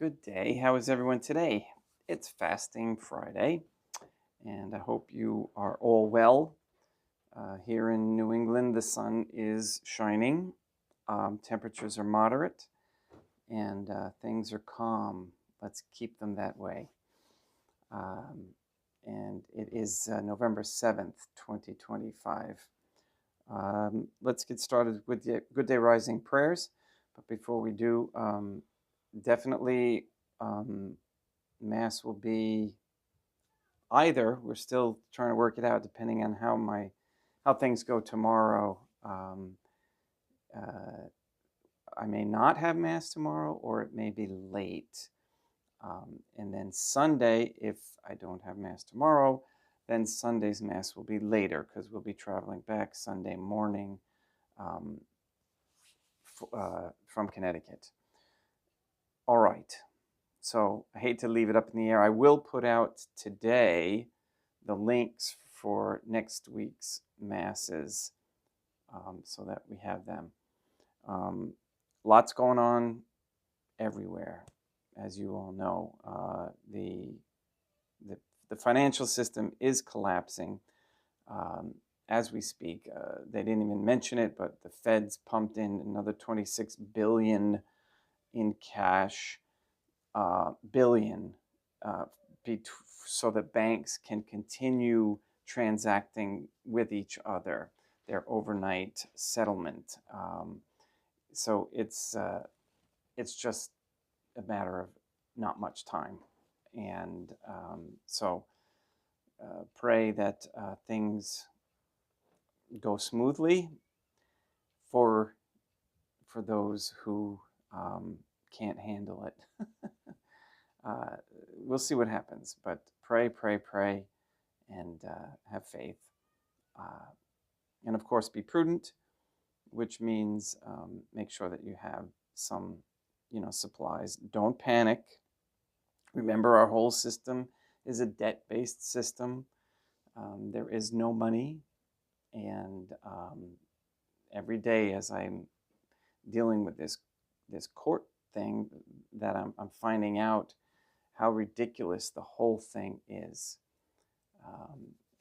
Good day. How is everyone today? It's Fasting Friday, and I hope you are all well. Here in New England, the sun is shining, temperatures are moderate, and things are calm. Let's keep them that way. And it is November 7th, 2025. Let's get started with the Good Day Rising prayers. But before we do, definitely Mass will be either. We're still trying to work it out depending on how things go tomorrow. I may not have Mass tomorrow, or it may be late. And then Sunday, if I don't have Mass tomorrow, then Sunday's Mass will be later because we'll be traveling back Sunday morning from Connecticut. All right. So I hate to leave it up in the air. I will put out today the links for next week's Masses so that we have them. Lots going on everywhere, as you all know. The financial system is collapsing as we speak. They didn't even mention it, but the Fed's pumped in another $26 billion in cash, so that banks can continue transacting with each other, their overnight settlement. So it's just a matter of not much time, and so pray that things go smoothly for those who can't handle it. We'll see what happens, but pray, and have faith. And of course, be prudent, which means make sure that you have some, supplies. Don't panic. Remember, our whole system is a debt-based system. There is no money, and every day as I'm dealing with this court thing, that I'm finding out how ridiculous the whole thing is.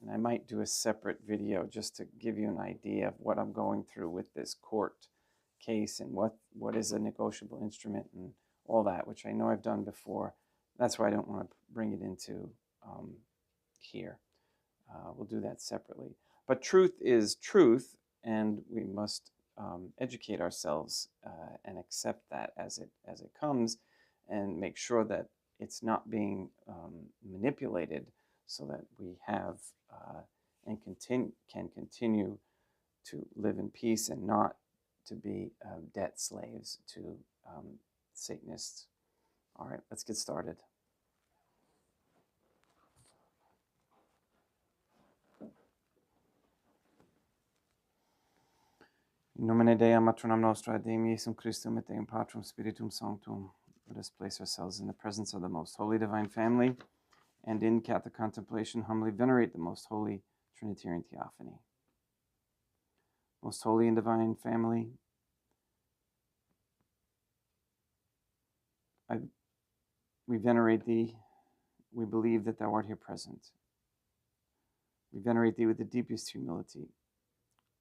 And I might do a separate video just to give you an idea of what I'm going through with this court case and what is a negotiable instrument and all that, which I know I've done before. That's why I don't want to bring it into here. We'll do that separately. But truth is truth, and we must educate ourselves and accept that as it comes, and make sure that it's not being manipulated, so that we have and can continue to live in peace and not to be debt slaves to Satanists. All right, let's get started. In nomine Dei, matronam nostra, Deum Iesum Christum, et Deum Patrum Spiritum Sanctum. Let us place ourselves in the presence of the Most Holy Divine Family, and in Catholic contemplation humbly venerate the Most Holy Trinitarian Theophany. Most Holy and Divine Family, we venerate Thee. We believe that Thou art here present. We venerate Thee with the deepest humility.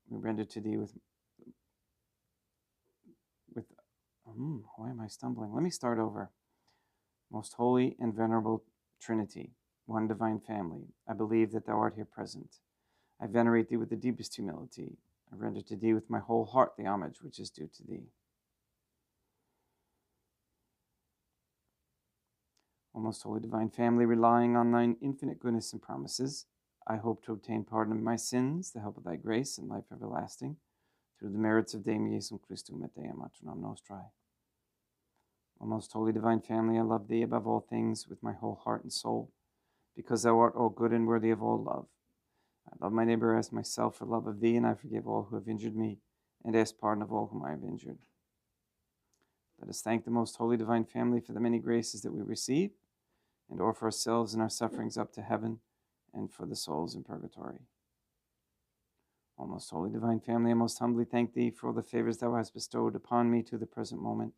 We render to Thee with why am I stumbling? Let me start over. Most Holy and Venerable Trinity, one Divine Family, I believe that Thou art here present. I venerate Thee with the deepest humility. I render to Thee with my whole heart the homage which is due to Thee. O most Holy Divine Family, relying on Thine infinite goodness and promises, I hope to obtain pardon of my sins, the help of Thy grace, and life everlasting, through the merits of Deum Iesum Christum et Deum matronam nostrae. O most Holy Divine Family, I love Thee above all things with my whole heart and soul, because Thou art all good and worthy of all love. I love my neighbor as myself for love of Thee, and I forgive all who have injured me, and ask pardon of all whom I have injured. Let us thank the Most Holy Divine Family for the many graces that we receive, and offer ourselves and our sufferings up to heaven, and for the souls in purgatory. O most Holy Divine Family, I most humbly thank Thee for all the favors Thou hast bestowed upon me to the present moment.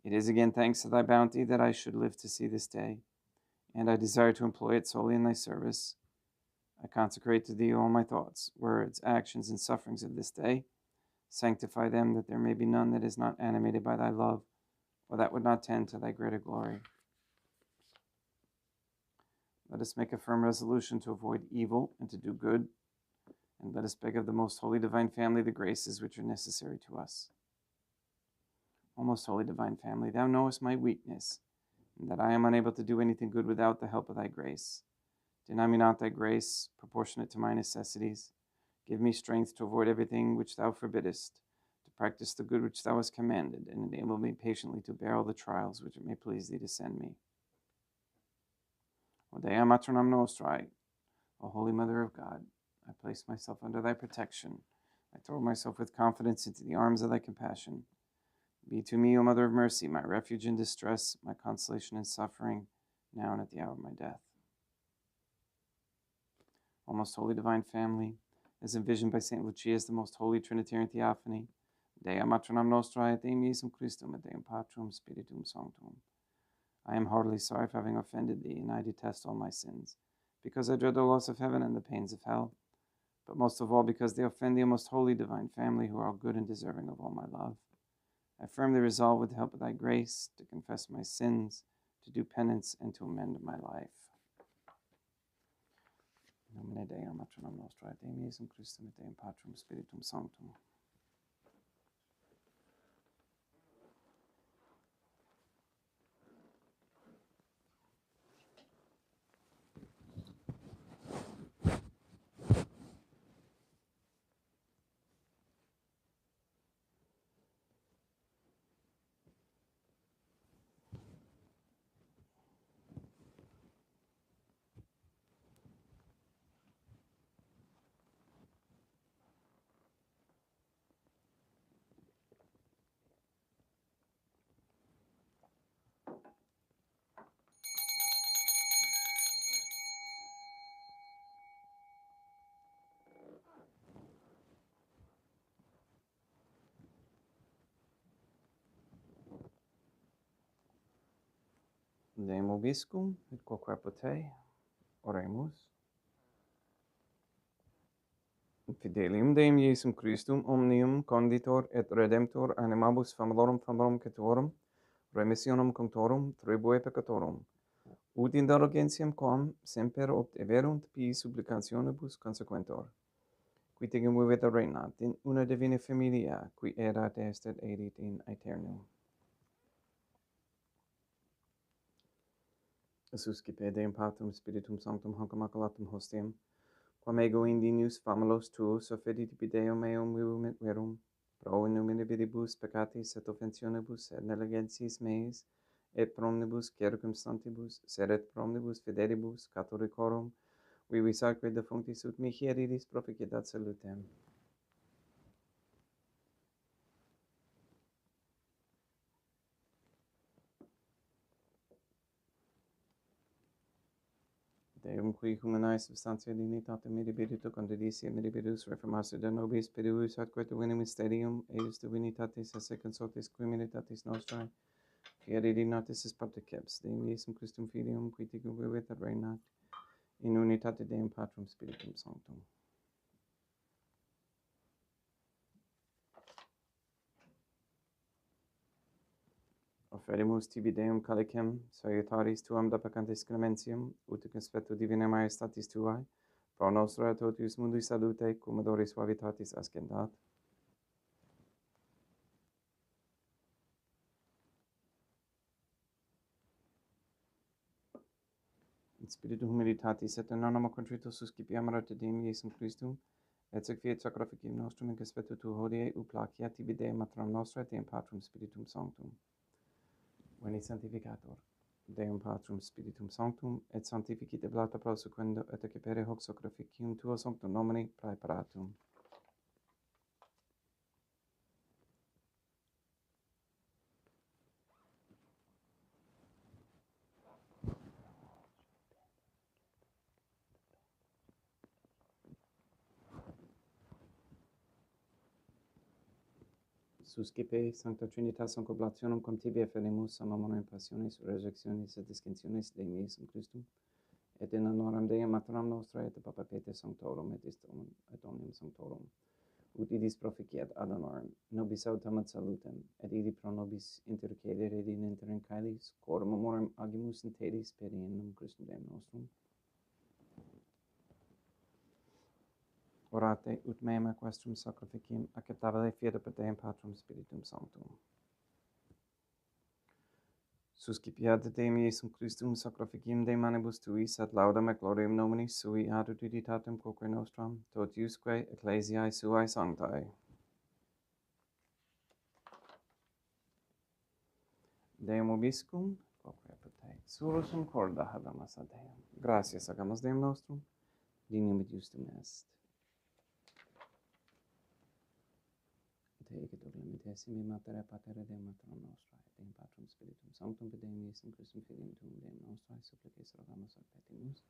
It is again thanks to thy bounty that I should live to see this day, and I desire to employ it solely in thy service. I consecrate to thee all my thoughts, words, actions, and sufferings of this day. Sanctify them, that there may be none that is not animated by thy love, or that would not tend to thy greater glory. Let us make a firm resolution to avoid evil and to do good, and let us beg of the most holy divine family the graces which are necessary to us. O most holy divine family, thou knowest my weakness, and that I am unable to do anything good without the help of thy grace. Deny me not thy grace, proportionate to my necessities. Give me strength to avoid everything which thou forbiddest, to practice the good which thou hast commanded, and enable me patiently to bear all the trials which it may please thee to send me. O Dea Matronam Nostrae, O Holy Mother of God, I place myself under thy protection. I throw myself with confidence into the arms of thy compassion. Be to me, O Mother of Mercy, my refuge in distress, my consolation in suffering, now and at the hour of my death. O most holy divine family, as envisioned by St. Lucia as the most holy Trinitarian Theophany, Dea Matronam Nostrae et Deum Iesum Christum et Deum Patrum Spiritum Sanctum. I am heartily sorry for having offended thee, and I detest all my sins, because I dread the loss of heaven and the pains of hell, but most of all because they offend the most holy divine family, who are all good and deserving of all my love. I firmly resolve, with the help of thy grace, to confess my sins, to do penance, and to amend my life. In nomine Dei, Matronam Nostrae, et Deum Iesum Christum, et Deum Patrum Spiritum Sanctum. Deum Obiscum, et quoque apotei, oremus. Fidelium Deum Iesum Christum, omnium conditor et redemptor animabus famalorum catuorum, remissionem cunctorum, tribue peccatorum, ut indulgentiam quam semper opt everunt pii supplicationibus consequentor, qui tegum viveta regnat in una divina familia, qui erat est et erit in aeternum. Suscipe Deum Patrum Spiritum Sanctum hoc immaculatum hostium, quam ego indinius famulos tuus offedit Deum meum vivum et verum, pro in nomine viribus peccatis et offensionibus et negligencies meis, et pro omnibus circumstantibus, sed et pro omnibus fidelibus Catholicorum, vivi sacre defunctis ut mihi eridis proficiat salutem. Deum qui humanae substantia dignitatem mirabilito condidissia mirabilis reformatio de nobis spiritus atque divinem mysterium eius divinitatis esse consortis criminalitatis nostrae, fieri natis is particips, Deum Iesum Christum Filium, qui ticum vivit et regnat, in unitate Deum Patrum Spiritum Sanctum. Offerimus tibi Deum calicem, salutaris tuam da peccantis clementiam, ut conspectu divinae majestatis tuae, pro nostra et totius mundi salute, cum odore suavitatis ascendat. In spiritu humilitatis et in animo contrito suscipiam te Deum Iesum Christum, et sec fiat sacrificium nostrum in conspectu tu hodie, ut placia tibi Deum Matronam Nostrae, Deum Patrum Spiritum Sanctum. Veni Sanctificator, Deum Patrum Spiritum Sanctum, et sanctificite blata prosequendo, et accepere hoc sacrificium tuo sanctum nomine praeparatum. Suscipe, Sancta Trinitas, concoblationum cum tibi efferimus, amamone passionis, resurrectionis et discensionis Dei meisum Christum, et in honoram Dei matram nostra, et Papa Peter Sanctorum, et omnium Sanctorum, ut idis proficiat ad honorem, nobis autem ad salutem, et idi pro nobis intercedere in interim caelis, quorum amorem agimus in tedis per innum Christum Deum nostrum. Orate ut meam equestrum sacrificium acceptabile fiat per Deum Patrum Spiritum Sanctum. Suscipiat Deum Iesum Christum sacrificium de manibus tuis ad laudam et gloriam nominis sui ad utilitatem quoque nostram, totiusque ecclesiae suae sanctae. Deum obiscum, quoque apud surus in corda habemus ad Deum. Gratias agamus Deum nostrum, dignum et justum est. Te ecit limitessimi matere patere Deum matram nostra, et Deum Patrum Spiritum Sanctum, per Deum Iesum Christum Filium Tuum Deum nostrae, supplices rogamus ad petimus,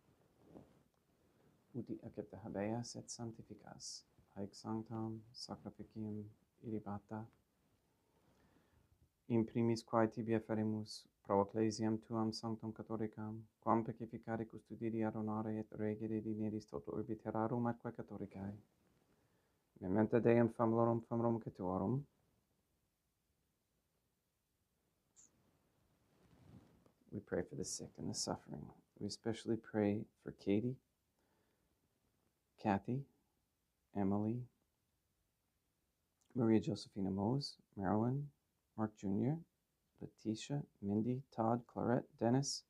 uti accepta habeas et sanctificas, haec sanctam sacrificium irribata, in primis quae tibi efferimus pro ecclesiam tuam sanctum catholicam, quam pacificare custodiri ad honore et regere dineris toto urbi terrarum atque catholicae. Mementa Deum famulorum catuorum. We pray for the sick and the suffering. We especially pray for Katie, Kathy, Emily, Maria Josephina Mose, Marilyn, Mark Jr., Letitia, Mindy, Todd, Clarette, Dennis,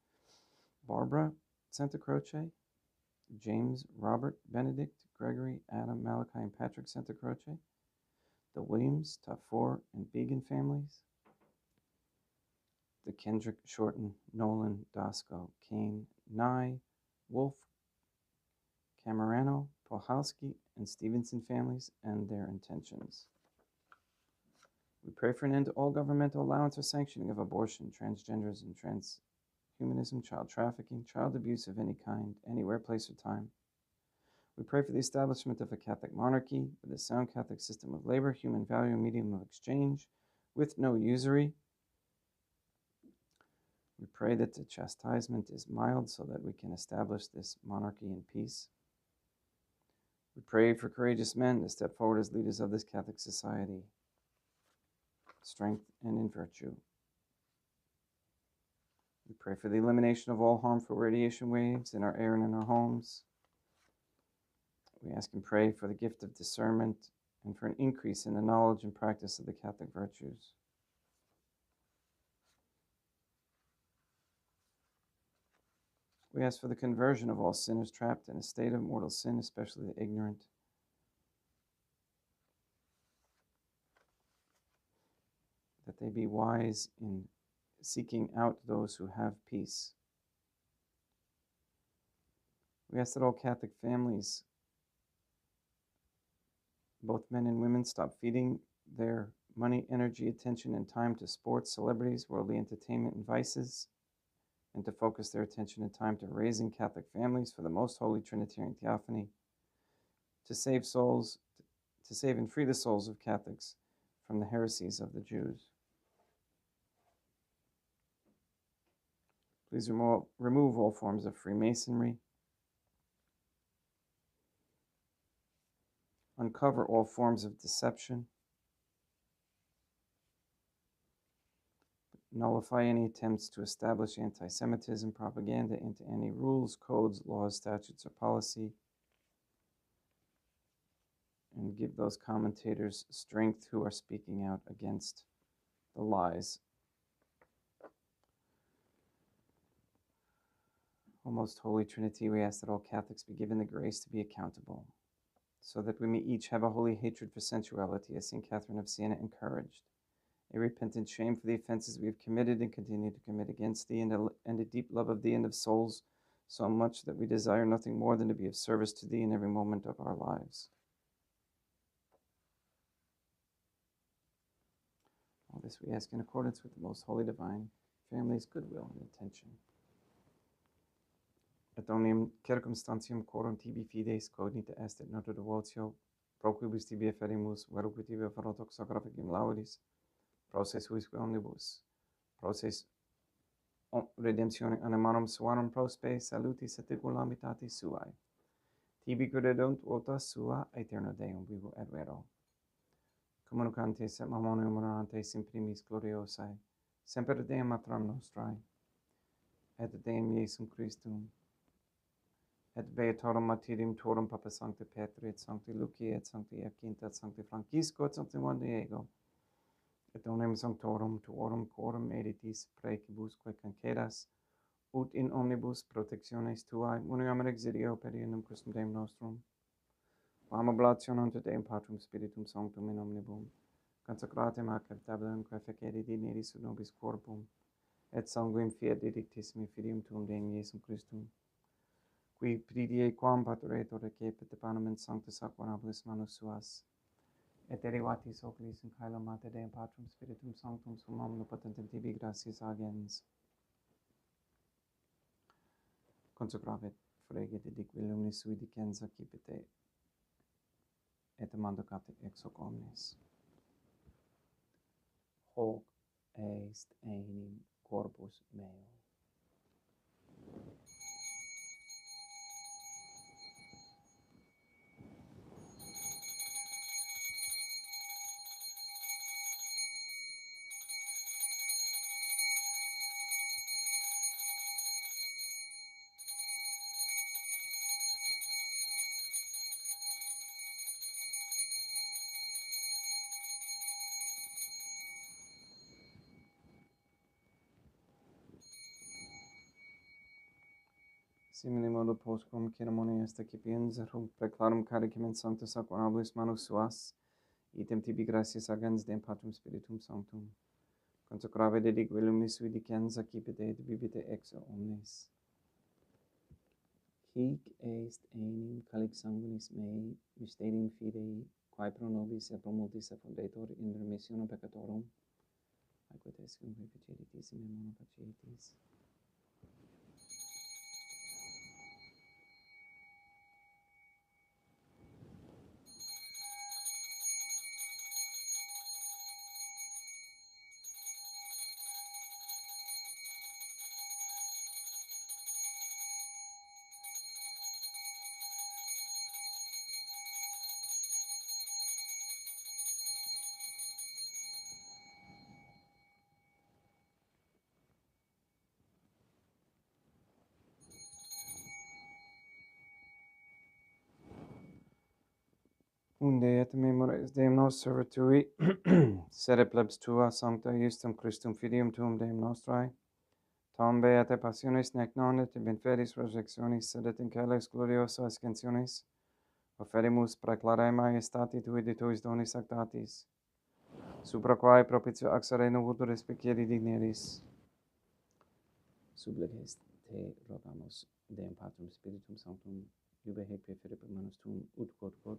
Barbara, Santa Croce, James, Robert, Benedict, Gregory, Adam, Malachi, and Patrick Santa Croce, the Williams, Tafour, and Began families, the Kendrick, Shorten, Nolan, Dasco, Kane, Nye, Wolf, Camerano, Pohalski, and Stevenson families and their intentions. We pray for an end to all governmental allowance or sanctioning of abortion, transgenderism, transhumanism, child trafficking, child abuse of any kind, anywhere, place, or time. We pray for the establishment of a Catholic monarchy with a sound Catholic system of labor, human value, and medium of exchange, with no usury. We pray that the chastisement is mild so that we can establish this monarchy in peace. We pray for courageous men to step forward as leaders of this Catholic society, strength and in virtue. We pray for the elimination of all harmful radiation waves in our air and in our homes. We ask and pray for the gift of discernment and for an increase in the knowledge and practice of the Catholic virtues. We ask for the conversion of all sinners trapped in a state of mortal sin, especially the ignorant. That they be wise in seeking out those who have peace. We ask that all Catholic families, both men and women, stop feeding their money, energy, attention, and time to sports, celebrities, worldly entertainment, and vices, and to focus their attention and time to raising Catholic families for the Most Holy Trinitarian Theophany, to save souls, to save and free the souls of Catholics from the heresies of the Jews. Please remove all forms of Freemasonry, uncover all forms of deception, nullify any attempts to establish anti-Semitism propaganda into any rules, codes, laws, statutes, or policy, and give those commentators strength who are speaking out against the lies. O most Holy Trinity, we ask that all Catholics be given the grace to be accountable, so that we may each have a holy hatred for sensuality, as St. Catherine of Siena encouraged, a repentant shame for the offenses we have committed and continue to commit against Thee, and a deep love of Thee and of souls, so much that we desire nothing more than to be of service to Thee in every moment of our lives. All this we ask in accordance with the most holy divine family's goodwill and intention. Et omnium circumstantium quorum tibi fides cognita est et nota devotio pro quibus tibi eferimus, veruque tibi ferotox sacraficum laudis, proces huisque omnibus, proces redemptione animarum suarum prospe salutis et equulamitatis suae. Tibi credunt vota sua aeterno Deum vivo et vero. Communicantes et mammonium onorantes in primis gloriosae, semper Deum matram nostrae, et Deum Iesum Christum, et beatorum martyrium tuorum Papa Sancti Petri, et Sancti Luci, et Sancti Jacinta, et Sancti Francisco, et Sancti Juan Diego, et omnem sanctorum tuorum quorum editis praecibusque cancedas, ut in omnibus protectiones tuae, uniam et exidio per Ionum Christum Deum nostrum, quam oblationem te Deum Patrum Spiritum Sanctum in omnibum, consecratem ac acceptabilem quae feceri digneris ut nobis corpum, et sanguinem fiat dedictissimi filium tuum Deum Iesum Christum, qui pridie quam pateretur recepit panem in sanctus aquanabilis manus suas, et derivatis oculis in caelo Mater Deum Patrum Spiritum Sanctum sum omnipotentem tibi gratias agens. Consecravit fregit edique luminis sui dicens accipite, et mandocate ex hoc omnes. Hoc est enim corpus meo. Simile modo postquam ceremonia est accipiens, hunc preclarum caricem in sanctus aquanabilis manus suas, item tibi gratias agens Deum Patrum Spiritum Sanctum. Consecrave dedique luminis sui dicens accipite et bibite ex omnes. Hic est enim calix sanguinis mei, mysterium fidei, quae pro nobis et pro multis effundetur in remissionem peccatorum, aequo est cum faceritis in mono faceritis. Unde et memores Deum nos servitui, sede plebs tua sancta justum Christum filium tuum Deum nostrae, tam beate passionis nec non et in feris resurrectionis, sed et in caelis glorioso ascensionis, oferimus praeclare maiestati tui de tuis donis actatis, supra quae propitio axere novutur respiциeri digneris. Subleges te rogamus Deum Patrum Spiritum Sanctum, iube haec preferit manus tuum ut quod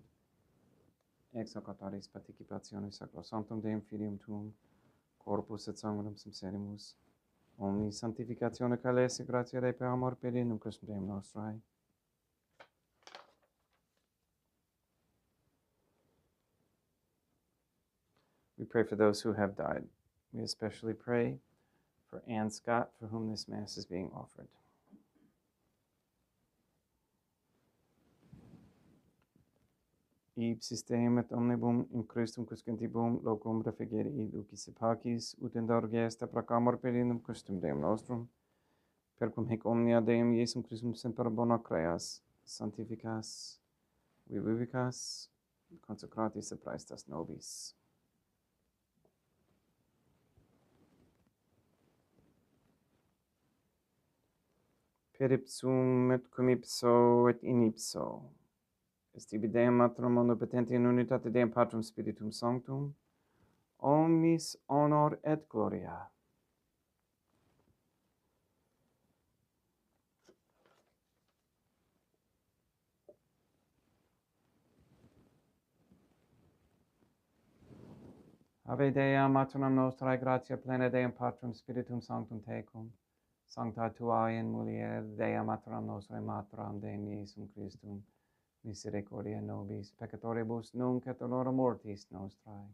ex hoc autaris participationis sacrosanctum Deum Filium tuum, corpus et sanguinem sincerimus, omni sanctificatione calesi gratia Dei per amor per Ionum Christum Deum nostrae. We pray for those who have died. We especially pray for Ann Scott, for whom this Mass is being offered. Ipsis Deum et omnibum in Christum cuscentibum locum refegere lucis pacis, ut indulge est proclamor per Ionum Christum Deum nostrum, per cum hic omnia Deum Iesum Christum semper bona creas, sanctificas, vivicas, consecratis et praestas nobis. Per ipsum et cum ipso et in ipso, est ibi Deum Matrum omnipotenti in unitate Deum Patrum Spiritum Sanctum, omnis honor et gloria. Ave Dea, Maternam nostrae, gratia plena Deum Patrum Spiritum Sanctum tecum, sancta tua in mulier, Dea Maternam nostrae, Matram Deum Iesum Christum, misericordia nobis peccatoribus nunc et in hora mortis nostrae.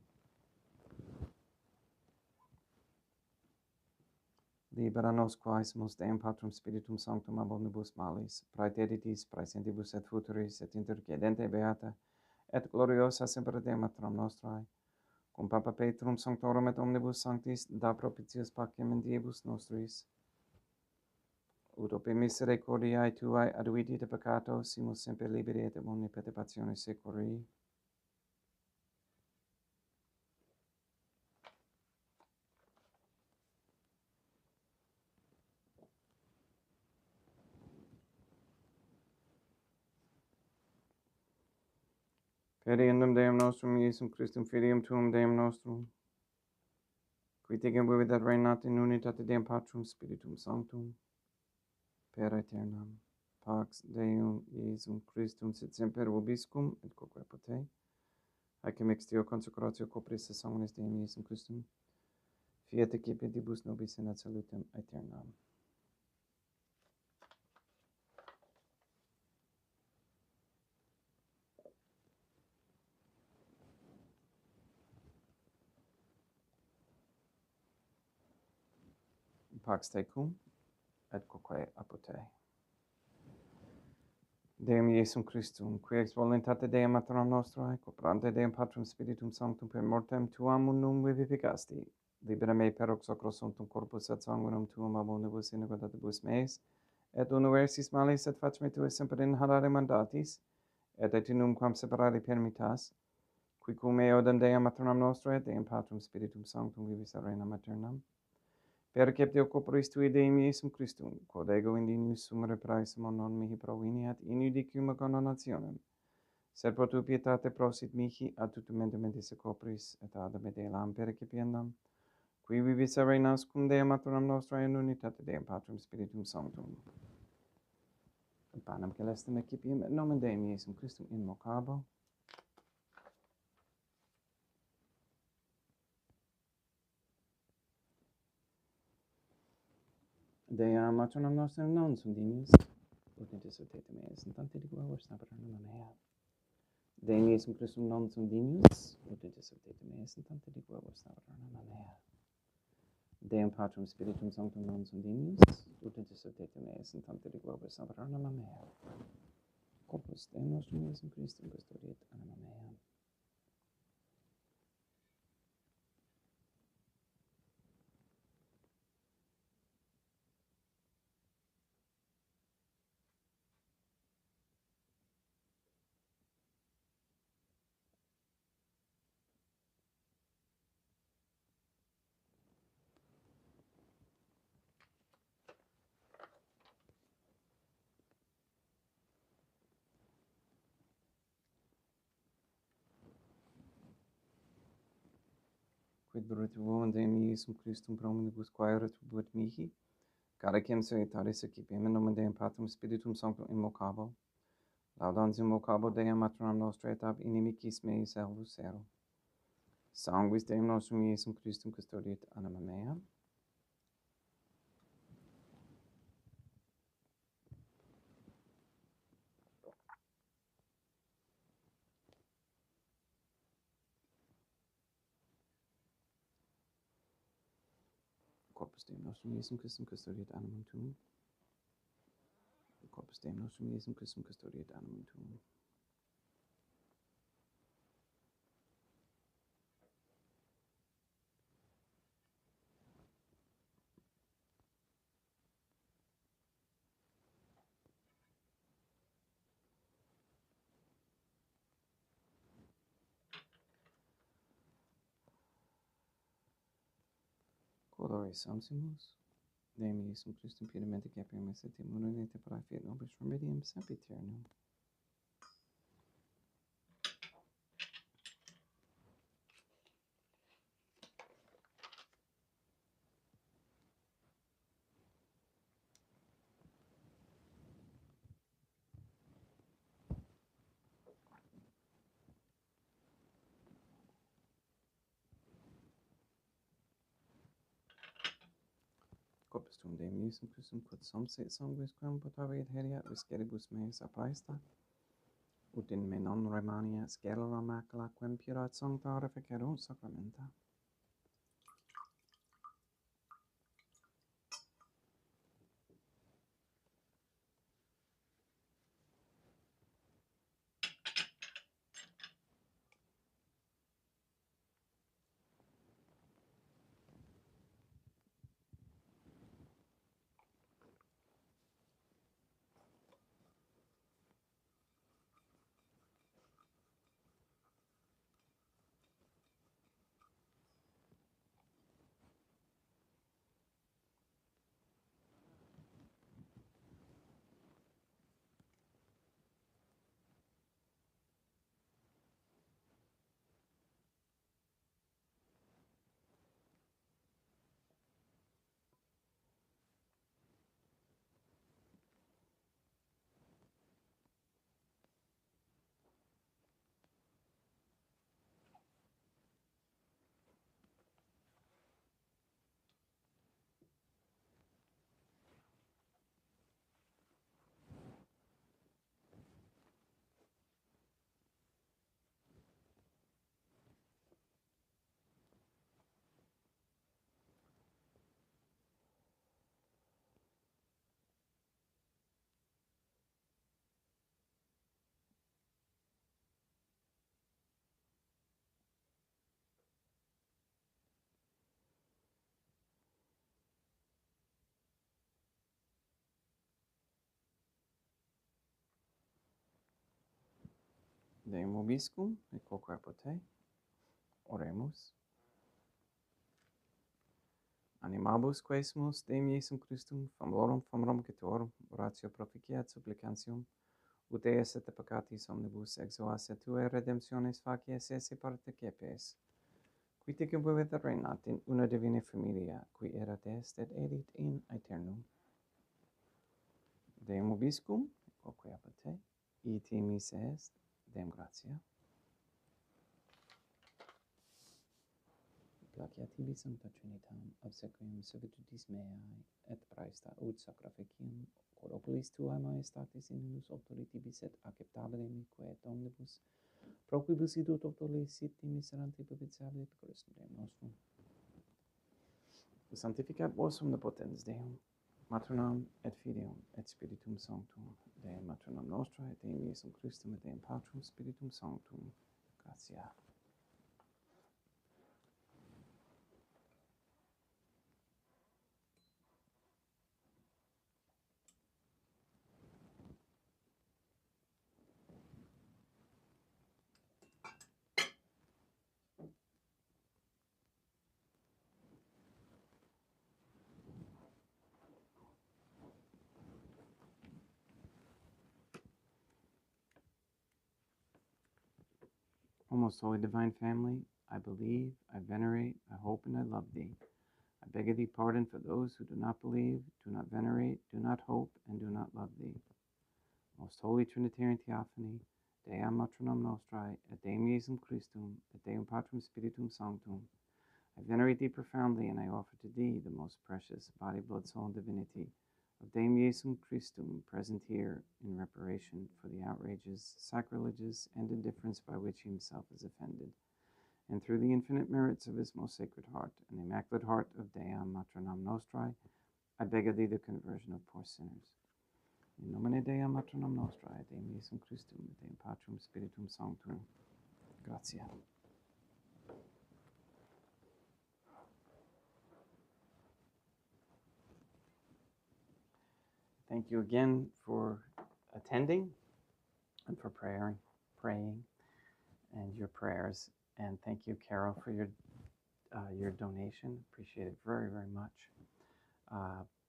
Libera nos quae sumus Deum Patrum Spiritum Sanctum ab omnibus malis, praeteritis, praesentibus et futuris, et intercedente beata, et gloriosa semper Dei Matram nostrae, cum Papa Petrum Sanctorum et omnibus sanctis, da propitius pacem in diebus nostris, ut ope misericordiae Tuae aduiti de peccato, simus semper liberi et omni perturbationis seculi. Per eundem Deum nostrum, Iesum Christum, Filium Tuum, Deum nostrum, qui tegem vivit et reinat in unitate Deum Patrum Spiritum Sanctum, per aeternam. Pax Deum Iesum Christum sit semper vobiscum et quoque pote, haec extio consecratio copris sanguinis Deum Iesum Christum, fiat ecipedibus nobis in ad salutem aeternam. Pax tecum et quoque apote. Deum Iesum Christum, qui ex voluntate Deum Matram nostrae, coprante Deum Patrum Spiritum Sanctum per mortem Tuam unum vivificasti, libera me per hoc sacrosanctum corpus et sanguinum Tuum ab omnibus iniquitatibus meis, et universis malis et fac me Tue semper inhalare mandatis, et inum quam separare permittas, qui cum eo Deum Matram nostrae, Deum Patrum Spiritum Sanctum vivis arenam aeternam, perceptio corporis Tui Deum Iesum Christum, quod ego indinius sumere praesimo non mihi proveniat in judicium condonationem, sed pro tu pietate prosit mihi ad tutum mentis corporis et ad medelam percipiendam, qui vivis arenas cum Deum Matram nostrae in unitate Deum Patrum Spiritum Sanctum. Et panem celestem excipiem et nomen Deum Iesum Christum invocabo. Deum Matram nostrum non sum dignis, ut intercedete meis in tante di glorias nabernum mea. Deum Iesum Christum non sum dignis, ut intercedete meis in tante di glorias nabernum mea. Deum Patrum Spiritum Sanctum non sum dignis, ut intercedete meis in tante di glorias nabernum mea. Corpus Deum nostrum Iesum Christum custodiet anima mea. Quid virtuum Deum Iesum Christum pro omnibus quae retribuit mihi, caricem salutaris excipiem in nomen Deum Patrum Spiritum Sanctum invocabo, laudans invocabo Deum Matram nostrae et ab inimicis meis salvus ero. Sanguis Deum nostrum Iesum Christum custodiet anima mea. Corpus Deum nostrum Iesum Christum custodiet animum tuum. Corpus Deum nostrum Iesum Christum custodiet animum tuum. Colores samsimus. Deum Iesum Christum piedemente capiam et immunite per fiat nobis remedium sempiternum. Corpus tuum Deum Iesum Christum quod samse sanguis quam potaveat heriat visceribus meis apaesta, ut in me non remania scella macula quem purat sancta reficerunt sacramenta. Deum vobiscum, et quoque pote, oremus. Animabus quesumus Deum Iesum Christum, famorum cetorum, oratio proficiat supplicantium, ut eis et peccatis omnibus exoas et tuae redemptiones facies esse parte cepes, qui tecum vivet reinat in una divina familia, qui erat est et erit in aeternum. Deum vobiscum, et quoque pote, itimis est, Deum gratia. Placia tibi Sancta Trinitam, obsequium servitutis meae, et praesta ut sacrificium corporis tuae majestatis in unus autori tibis et acceptabile mique et omnibus, pro quibus idut autori siti miserante propitiabile per Christum Deum nostrum. Sanctificat vos omnipotens Deum, Maternam et Filium et Spiritum Sanctum, Deum Maternam Nostra et Deum Iesum Christum et Deum Patrum Spiritum Sanctum. Gratia. O most holy divine family, I believe, I venerate, I hope, and I love thee. I beg of thee pardon for those who do not believe, do not venerate, do not hope, and do not love thee. Most holy Trinitarian Theophany, Deam Maternam Nostrae, et Deum Iesum Christum, et Deum Patrum Spiritum Sanctum, I venerate thee profoundly, and I offer to thee the most precious body, blood, soul, and divinity of Deum Iesum Christum, present here in reparation for the outrages, sacrileges, and indifference by which he himself is offended, and through the infinite merits of his most sacred heart and the immaculate heart of Deam Maternam Nostrae, I beg of thee the conversion of poor sinners. In nomine Deum Maternam Nostrae, et Deum Iesum Christum, et Deum Patrum Spiritum Sanctum. Gratia. Thank you again for attending and for praying, and your prayers. And thank you, Carol, for your donation. Appreciate it very, very much.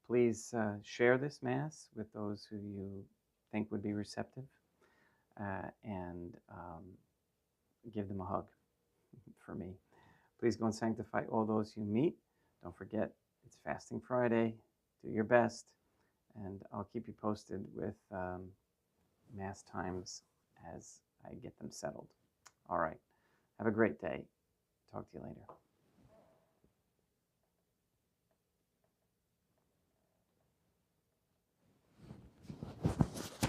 Please share this Mass with those who you think would be receptive, and give them a hug for me. Please go and sanctify all those you meet. Don't forget, it's Fasting Friday. Do your best, and I'll keep you posted with Mass times as I get them settled. All right. Have a great day. Talk to you later.